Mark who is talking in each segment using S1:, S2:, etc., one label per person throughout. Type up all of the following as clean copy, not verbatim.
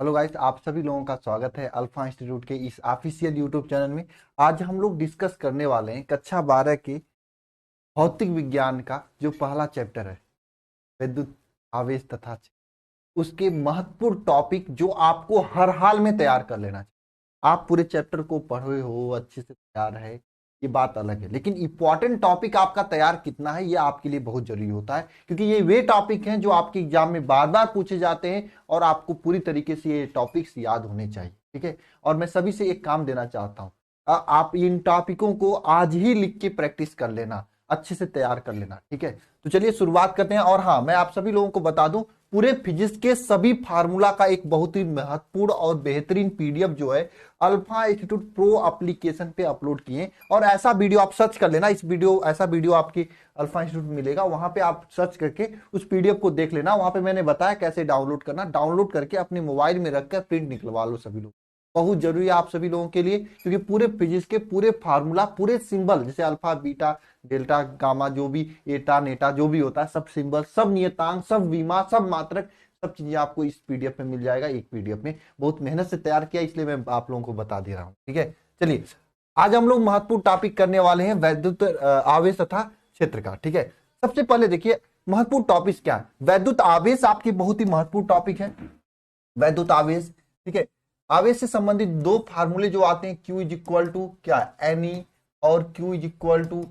S1: Hello guys, आप सभी लोगों का स्वागत है अल्फा इंस्टीट्यूट के इस ऑफिशियल यूट्यूब चैनल में। आज हम लोग डिस्कस करने वाले हैं कक्षा 12 के भौतिक विज्ञान का जो पहला चैप्टर है, विद्युत आवेश तथा उसके महत्वपूर्ण टॉपिक जो आपको हर हाल में तैयार कर लेना चाहिए। आप पूरे चैप्टर को पढ़े हो, अच्छे से तैयार है, ये बात अलग है, लेकिन इंपॉर्टेंट टॉपिक आपका तैयार कितना है ये आपके लिए बहुत जरूरी होता है, क्योंकि ये वे टॉपिक हैं जो आपके एग्जाम में बार बार पूछे जाते हैं और आपको पूरी तरीके से ये टॉपिक्स याद होने चाहिए। ठीक है, और मैं सभी से एक काम देना चाहता हूं, आप इन टॉपिकों को आज ही लिख के प्रैक्टिस कर लेना, अच्छे से तैयार कर लेना। ठीक है, तो चलिए शुरुआत करते हैं। और हाँ, मैं आप सभी लोगों को बता दूं, पूरे फिजिक्स के सभी फार्मूला का एक बहुत ही महत्वपूर्ण और बेहतरीन पीडीएफ जो है अल्फा इंस्टीट्यूट प्रो एप्लीकेशन पे अपलोड किए। और ऐसा वीडियो आप सर्च कर लेना, ऐसा वीडियो आपकी अल्फा इंस्टीट्यूट में मिलेगा, वहां पे आप सर्च करके उस पीडीएफ को देख लेना। वहां पे मैंने बताया कैसे डाउनलोड करना, डाउनलोड करके अपने मोबाइल में रखकर प्रिंट निकलवा लो। सभी लोग बहुत जरूरी है आप सभी लोगों के लिए, क्योंकि पूरे फिजिक्स के पूरे फार्मूला, पूरे सिंबल, जैसे अल्फा बीटा डेल्टा गामा, जो भी एटा नेटा जो भी होता है, सब सिंबल, सब नियतांक, सब विमा, सब मात्रक, सब चीजें आपको इस पीडीएफ में मिल जाएगा। एक पीडीएफ में बहुत मेहनत से तैयार किया, इसलिए मैं आप लोगों को बता दे रहा हूं। ठीक है, चलिए आज हम लोग महत्वपूर्ण टॉपिक करने वाले हैं विद्युत आवेश तथा क्षेत्र का। ठीक है, सबसे पहले देखिए महत्वपूर्ण टॉपिक क्या है। विद्युत आवेश आपकी बहुत ही महत्वपूर्ण टॉपिक है, विद्युत आवेश। ठीक है, आवेश से संबंधित दो फार्मूले जो आते हैं, Q इज इक्वल टू क्या, NE, और Q is equal to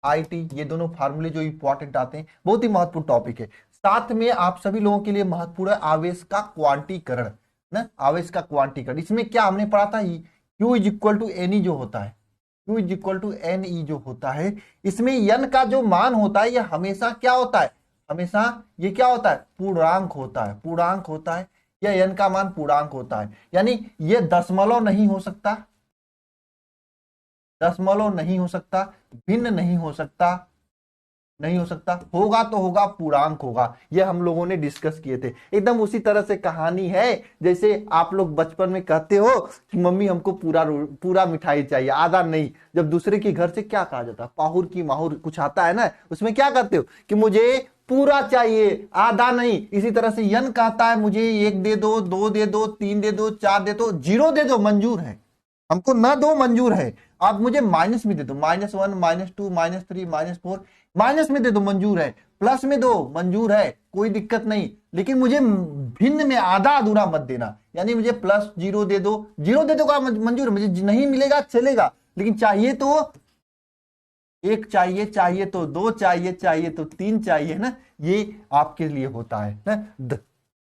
S1: IT, ये दोनों फार्मूले जो इंपॉर्टेंट आते हैं, बहुत ही महत्वपूर्ण टॉपिक है। साथ में आप सभी लोगों के लिए महत्वपूर्ण है आवेश का क्वांटीकरण ना, आवेश का क्वांटीकरण। इसमें क्या हमने पढ़ा था, Q is equal to NE जो होता है, Q is equal to NE जो होता है, इसमें N का जो मान होता है ये हमेशा क्या होता है, हमेशा ये क्या होता है, पूर्णांक होता है, पूर्णांक होता है। यह n का मान पूर्णांक होता है, यानी ये दशमलव नहीं हो सकता, दशमलव नहीं हो सकता, भिन्न नहीं हो सकता, नहीं हो सकता, होगा तो होगा पूर्णांक होगा। ये हम लोगों ने डिस्कस किए थे। एकदम उसी तरह से कहानी है जैसे आप लोग बचपन में कहते हो कि मम्मी हमको पूरा पूरा मिठाई चाहिए, आधा नहीं। जब दूसरे के घर से क्या कहा जाता है, पाहुर की माहुर कुछ आता है ना, उसमें क्या कहते हो कि मुझे पूरा चाहिए, आधा नहीं। इसी तरह से यन कहता है मुझे एक दे दो, दो दे दो, तीन दे दो, चार दे दो, जीरो दे दो, मंजूर है, हमको ना दो मंजूर है। आप मुझे माइनस में दे दो, -1, -2, -3, -4, माइनस में दे दो मंजूर है, प्लस में दो मंजूर है, कोई दिक्कत नहीं, लेकिन मुझे भिन्न में आधा अधूरा मत देना। यानी मुझे +0 दे दो, 0 दे दो का मंजूर, मुझे नहीं मिलेगा चलेगा, लेकिन चाहिए तो एक चाहिए, चाहिए तो दो चाहिए, चाहिए तो तीन चाहिए ना, ये आपके लिए होता है ना।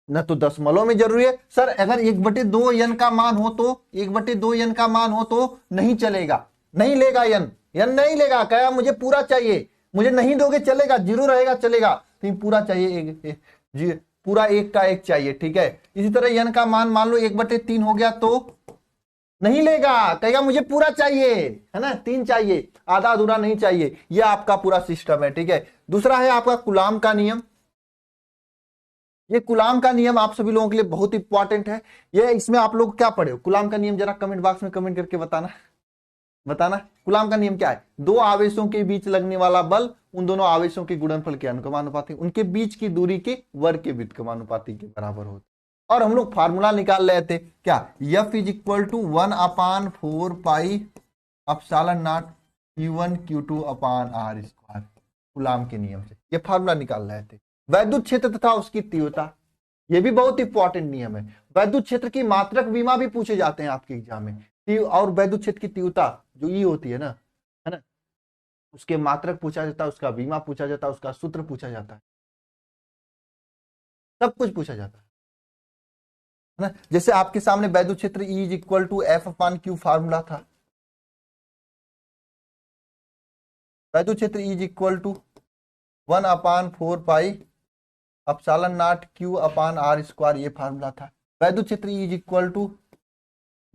S1: न तो दशमलव में जरूरी है सर, अगर 1/2 यन का मान हो तो 1/2 यन का मान हो तो नहीं चलेगा, नहीं लेगा यन, यन नहीं लेगा, कहा मुझे पूरा चाहिए, मुझे नहीं दोगे चलेगा, जीरो रहेगा चलेगा, तो पूरा चाहिए, पूरा एक का एक चाहिए। ठीक है, इसी तरह यन का मान मान लो 1/3 हो गया तो नहीं लेगा, कहेगा मुझे पूरा चाहिए, है ना, 3 चाहिए, आधा अधूरा नहीं चाहिए। यह आपका पूरा सिस्टम है। ठीक है, दूसरा है आपका कूलाम का नियम। ये कूलाम का नियम आप सभी लोगों के लिए बहुत इंपॉर्टेंट है। ये इसमें आप लोग क्या पढ़े हो, कूलाम का नियम जरा कमेंट बॉक्स में कमेंट करके बताना, बताना कूलाम का नियम क्या है। दो आवेशों के बीच लगने वाला बल उन दोनों आवेशों के गुणनफल के अनुपाती, उनके बीच की दूरी के वर्ग के व्युत्क्रमानुपाती के बराबर होता है। और हम लोग फार्मूला निकाल रहे थे क्या, F is equal to 1/4 pi epsilon naught Q1 Q2 upon R square, Coulomb के नियम से ये फार्मूला निकाल रहे थे। वैद्युत क्षेत्र तथा उसकी तीव्रता, ये भी बहुत इंपॉर्टेंट नियम है। वैद्युत क्षेत्र की मात्रक विमा भी पूछे जाते हैं आपके एग्जाम में, और वैद्युत क्षेत्र की तीव्रता जो ई होती है ना, उसके मात्रक पूछा जाता है, उसका विमा पूछा जाता है, उसका सूत्र पूछा जाता है, सब कुछ पूछा जाता है ना। जैसे आपके सामने वैद्युत क्षेत्र E is equal to F/Q formula था, वैद्युत क्षेत्र E is equal to 1/4 pi epsilon naught Q/R square, ये फार्मूला था। वैद्युत क्षेत्र E is equal to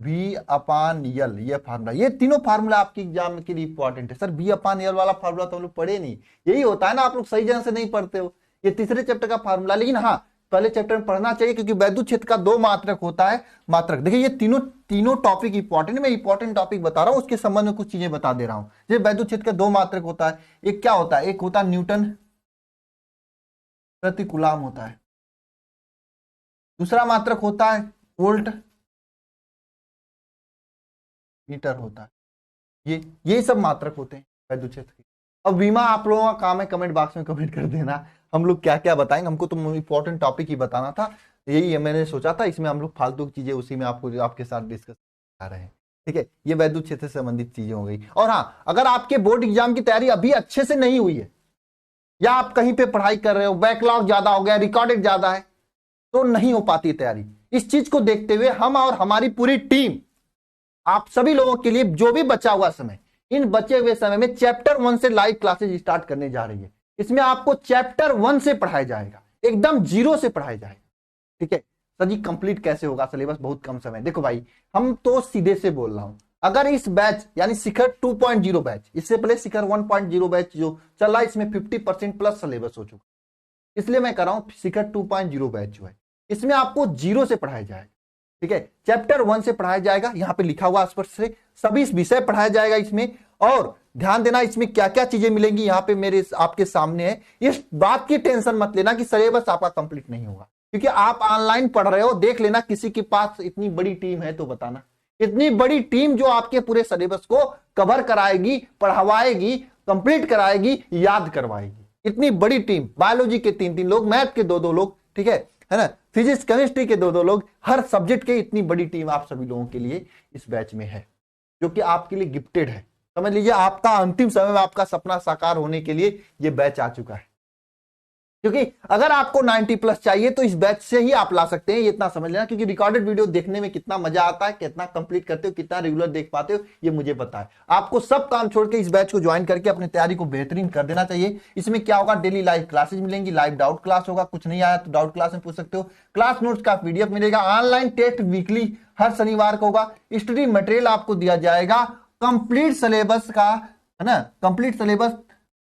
S1: V/L, ये फार्मूला। ये तीनों फार्मूला आपके एग्जाम के लिए इंपॉर्टेंट है। सर V/L वाला फार्मूला तो हम लोग पढ़े नहीं, यही होता है ना, आप लोग सही जगह से नहीं पढ़ते हो, ये तीसरे चैप्टर का फार्मूला। लेकिन हाँ, पहले चैप्टर में पढ़ना चाहिए, क्योंकि वैद्युत क्षेत्र का 2 मात्रक होता है। मात्रक देखिए, ये तीनों टॉपिक इंपॉर्टेंट, मैं इंपॉर्टेंट टॉपिक बता रहा हूं, उसके संबंध में कुछ चीजें बता दे रहा हूं। जैसे वैद्युत क्षेत्र का 2 मात्रक होता है, एक क्या होता है, एक होता है न्यूटन प्रति कूलाम होता है, दूसरा मात्रक होता है वोल्ट मीटर होता है। ये सब मात्रक होते हैं वैद्युत क्षेत्र के। अब बीमा आप लोगों का काम है कमेंट बॉक्स में कमेंट कर देना, हम लोग क्या क्या बताएंगे। हमको तो इंपॉर्टेंट टॉपिक ही बताना था, यही मैंने सोचा था। इसमें हम लोग फालतू की चीजें उसी में आपको आपके साथ डिस्कस कर रहे हैं, ठीक है। ये वैद्युत क्षेत्र से संबंधित चीजें हो गई। और हाँ, अगर आपके बोर्ड एग्जाम की तैयारी अभी अच्छे से नहीं हुई है, या आप कहीं पे पढ़ाई कर रहे हो, बैकलॉग ज्यादा हो गया, रिकॉर्डेड ज्यादा है, तो नहीं हो पाती तैयारी। इस चीज को देखते हुए हम और हमारी पूरी टीम आप सभी लोगों के लिए जो भी बचा हुआ समय, इन बचे हुए समय में चैप्टर 1 से लाइव क्लासेज स्टार्ट करने जा रही है। इसमें आपको चैप्टर 1 से पढ़ाया जाएगा, एकदम जीरो से पढ़ाया जाएगा, ठीक है। सर जी कंप्लीट कैसे होगा, सिलेबस बहुत कम समय। देखो भाई, हम तो सीधे से बोल रहा हूं, अगर इस बैच यानी शिखर 2.0 बैच, इससे पहले शिखर 1.0 बैच जो चल रहा है, इसमें 50% प्लस सिलेबस हो चुका, इसलिए मैं कर रहा हूं शिखर 2.0 बैच जो है, इसमें आपको जीरो से पढ़ाया जाएगा, ठीक है। चैप्टर 1 से पढ़ाया जाएगा, यहां पे लिखा हुआ स्पष्ट से सभी विषय पढ़ाया जाएगा इसमें। और ध्यान देना, इसमें क्या क्या चीजें मिलेंगी यहां पे मेरे आपके सामने है। इस बात की टेंशन मत लेना कि सिलेबस आपका कंप्लीट नहीं होगा, क्योंकि आप ऑनलाइन पढ़ रहे हो। देख लेना किसी के पास इतनी बड़ी टीम है तो बताना, इतनी बड़ी टीम जो आपके पूरे सिलेबस को कवर कराएगी, पढ़वाएगी, कंप्लीट कराएगी, याद करवाएगी। इतनी बड़ी टीम, बायोलॉजी के 3-3 लोग, मैथ के 2-2 लोग, ठीक है ना, फिजिक्स केमिस्ट्री के 2-2 लोग, हर सब्जेक्ट के इतनी बड़ी टीम आप सभी लोगों के लिए इस बैच में है, जो कि आपके लिए गिफ्टेड है। समझ लीजिए आपका अंतिम समय में आपका सपना साकार होने के लिए ये बैच आ चुका है। क्योंकि अगर आपको 90 प्लस चाहिए तो इस बैच से ही आप ला सकते हैं, ये इतना समझ लेना। क्योंकि रिकॉर्डेड वीडियो देखने में कितना मजा आता है, कितना कंप्लीट करते हो, कितना रेगुलर देख पाते हो, ये मुझे पता है। आपको सब काम छोड़ के इस बैच को ज्वाइन करके अपनी तैयारी को बेहतरीन कर देना चाहिए। इसमें क्या होगा, डेली लाइव क्लासेज मिलेंगी, लाइव डाउट क्लास होगा, कुछ नहीं आया तो डाउट क्लास में पूछ सकते हो, क्लास नोट्स का पीडीएफ मिलेगा, ऑनलाइन टेस्ट वीकली हर शनिवार को होगा, स्टडी मटेरियल आपको दिया जाएगा, कंप्लीट सिलेबस का, है ना, कंप्लीट सिलेबस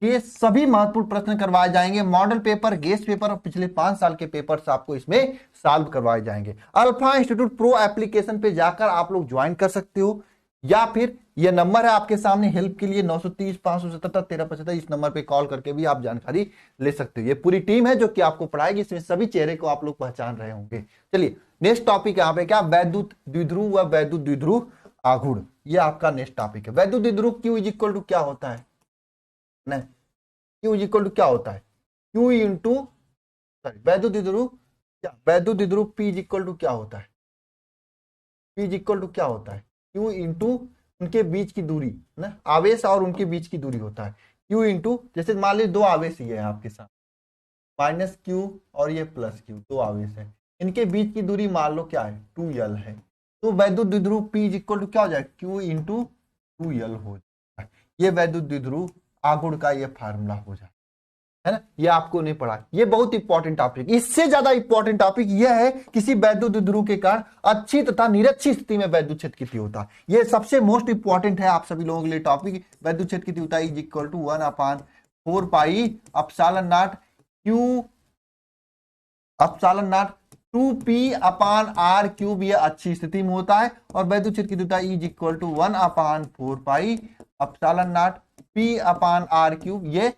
S1: ये सभी महत्वपूर्ण प्रश्न करवाए जाएंगे, मॉडल पेपर, गेस्ट पेपर और पिछले 5 साल के पेपर्स आपको इसमें सॉल्व करवाए जाएंगे। अल्फा इंस्टीट्यूट प्रो एप्लीकेशन पे जाकर आप लोग ज्वाइन कर सकते हो, या फिर ये नंबर है आपके सामने हेल्प के लिए 930-577-1375, इस नंबर पे कॉल करके भी आप जानकारी ले सकते हो। ये पूरी टीम है जो कि आपको पढ़ाएगी, इसमें सभी चेहरे को आप लोग पहचान रहे होंगे। चलिए नेक्स्ट टॉपिक यहाँ पे क्या, वैद्युत द्विध्रुव व वैद्युत द्विध्रुव आघूर्ण, ये आपका नेक्स्ट टॉपिक है। वैद्युत द्विध्रुव Q इज इक्वल टू क्या होता है, Q इज इक्वल टू क्या होता है, Q इंटू वैद्युत द्विध्रुव क्या, वैद्युत द्विध्रुव P इज इक्वल टू क्या होता है, P इज इक्वल टू क्या होता है, Q इंटू उनके बीच की दूरी, ना, आवेश और उनके बीच की दूरी होता है। Q इंटू, जैसे मान लीजिए 2 आवेश ही है आपके साथ, -Q और ये +Q, 2 आवेश है, इनके बीच की दूरी मान लो क्या है, 2L है। तो वैद्युत द्विध्रुव P इज इक्वल टू क्या हो जाएगा, Q इंटू 2L हो जाएगा। ये वैद्युत द्विध्रुव आघूर्ण का ये फार्मूला हो जाए, है ना। ये आपको नहीं पढ़ा, ये बहुत इंपॉर्टेंट टॉपिक। इससे ज्यादा इंपॉर्टेंट टॉपिक ये है किसी वैद्युत द्विध्रुव के कारण अच्छी तथा निरक्षी स्थिति में वैद्युत क्षेत्र कितनी होता है। ये सबसे मोस्ट इंपॉर्टेंट है आप सभी लोगों के लिए टॉपिक। वैद्युत क्षेत्र कितनी होता है, is equal to 1/4 pi epsilon naught Q epsilon naught 2p/r3, ये अच्छी स्थिति में होता है। और वैद्युत क्षेत्र कितनी होता है, is equal to 1/4 pi epsilon naught p/r3, ये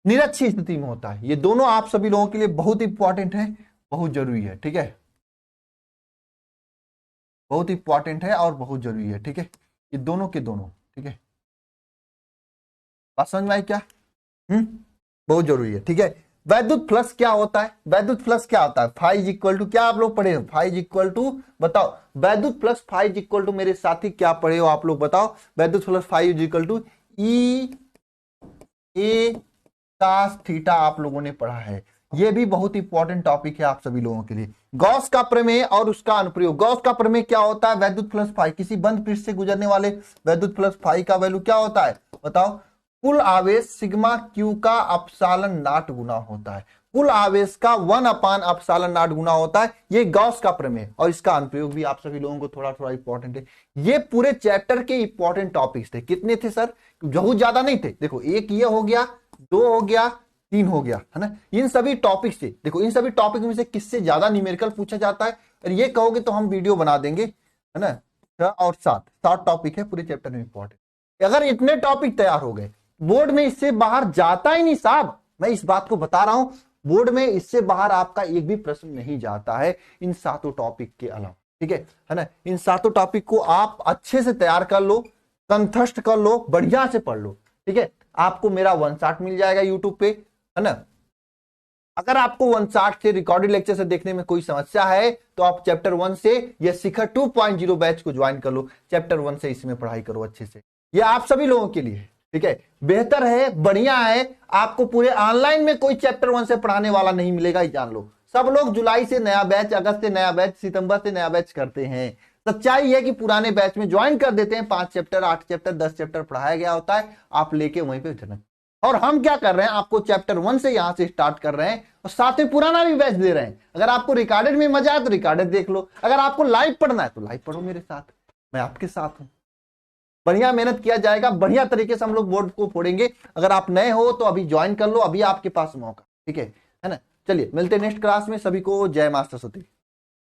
S1: निरक्षी स्थिति में होता है। ये दोनों आप सभी लोगों के लिए बहुत इंपॉर्टेंट है, बहुत जरूरी है, ठीक है, बहुत इंपॉर्टेंट है और बहुत जरूरी है, ठीक है, ये दोनों के दोनों, ठीक है। बात समझ में आई क्या, बहुत जरूरी है, ठीक है। वैद्युत फ्लक्स क्या होता है, वैद्युत फ्लक्स क्या होता है, फाई इज इक्वल टू क्या आप लोग पढ़े हो, फाई इज इक्वल टू, बताओ वैद्युत flux phi is equal to, मेरे साथी क्या पढ़े हो आप लोग बताओ। वैद्युत flux phi is equal to E cos theta आप लोगों ने पढ़ा है। ये भी बहुत इंपॉर्टेंट टॉपिक है आप सभी लोगों के लिए। गॉस का प्रमेय और उसका अनुप्रयोग। गॉस का प्रमेय क्या होता है, वैद्युत फ्लक्स फाई, किसी बंद पृष्ठ से गुजरने वाले वैद्युत फ्लक्स फाई का वैल्यू क्या होता है, बताओ, कुल आवेश सिग्मा क्यू का एप्सिलॉन नॉट गुना होता है। कुल आवेश का 1/एप्सिलॉन नॉट गुना होता है। ये गॉस का प्रमेय और इसका अनुप्रयोग भी आप सभी लोगों को थोड़ा थोड़ा इंपॉर्टेंट है। ये पूरे चैप्टर के इंपॉर्टेंट टॉपिक्स थे। कितने थे सर, बहुत ज्यादा नहीं थे। देखो, एक ये हो गया, 2 हो गया, 3 हो गया, है ना। इन सभी टॉपिक से, देखो इन सभी टॉपिक में से किससे ज्यादा न्यूमेरिकल पूछा जाता है, और ये कहोगे तो हम वीडियो बना देंगे, है ना। 6 और 7 टॉपिक है पूरे चैप्टर में इंपॉर्टेंट। अगर इतने टॉपिक तैयार हो गए, बोर्ड में इससे बाहर जाता ही नहीं साहब, मैं इस बात को बता रहा हूं, बोर्ड में इससे बाहर आपका एक भी प्रश्न नहीं जाता है इन 7 टॉपिक के अलावा, ठीक है ना। इन 7 टॉपिक को आप अच्छे से तैयार कर लो, कंठस्थ कर लो, बढ़िया से पढ़ लो, ठीक है। आपको मेरा 1 शॉट मिल जाएगा यूट्यूब पे, है ना। अगर आपको 1 शॉट से रिकॉर्डेड लेक्चर से देखने में कोई समस्या है तो आप चैप्टर 1 से या शिखर 2.0 बैच को ज्वाइन कर लो, चैप्टर 1 से इसमें पढ़ाई करो अच्छे से। ये आप सभी लोगों के लिए है, ठीक है, बेहतर है, बढ़िया है। आपको पूरे ऑनलाइन में कोई चैप्टर 1 से पढ़ाने वाला नहीं मिलेगा, ये जान लो। सब लोग जुलाई से नया बैच, अगस्त से नया बैच, सितंबर से नया बैच करते हैं। सच्चाई है कि पुराने बैच में ज्वाइन कर देते हैं, 5 चैप्टर, 8 चैप्टर, 10 चैप्टर पढ़ाया गया होता है, आप लेके वहीं पे उतरना। और हम क्या कर रहे हैं, आपको चैप्टर 1 से यहां से स्टार्ट कर रहे हैं और साथ में पुराना भी बैच दे रहे हैं। अगर आपको रिकॉर्डेड में मजा आए तो रिकॉर्डेड देख लो, अगर आपको लाइव पढ़ना है तो लाइव पढ़ो मेरे साथ, मैं आपके साथ हूं। बढ़िया मेहनत किया जाएगा, बढ़िया तरीके से हम लोग बोर्ड को फोड़ेंगे। अगर आप नए हो तो अभी ज्वाइन कर लो, अभी आपके पास मौका, ठीक है ना। चलिए मिलते हैं नेक्स्ट क्लास में, सभी को जय मां सरस्वती।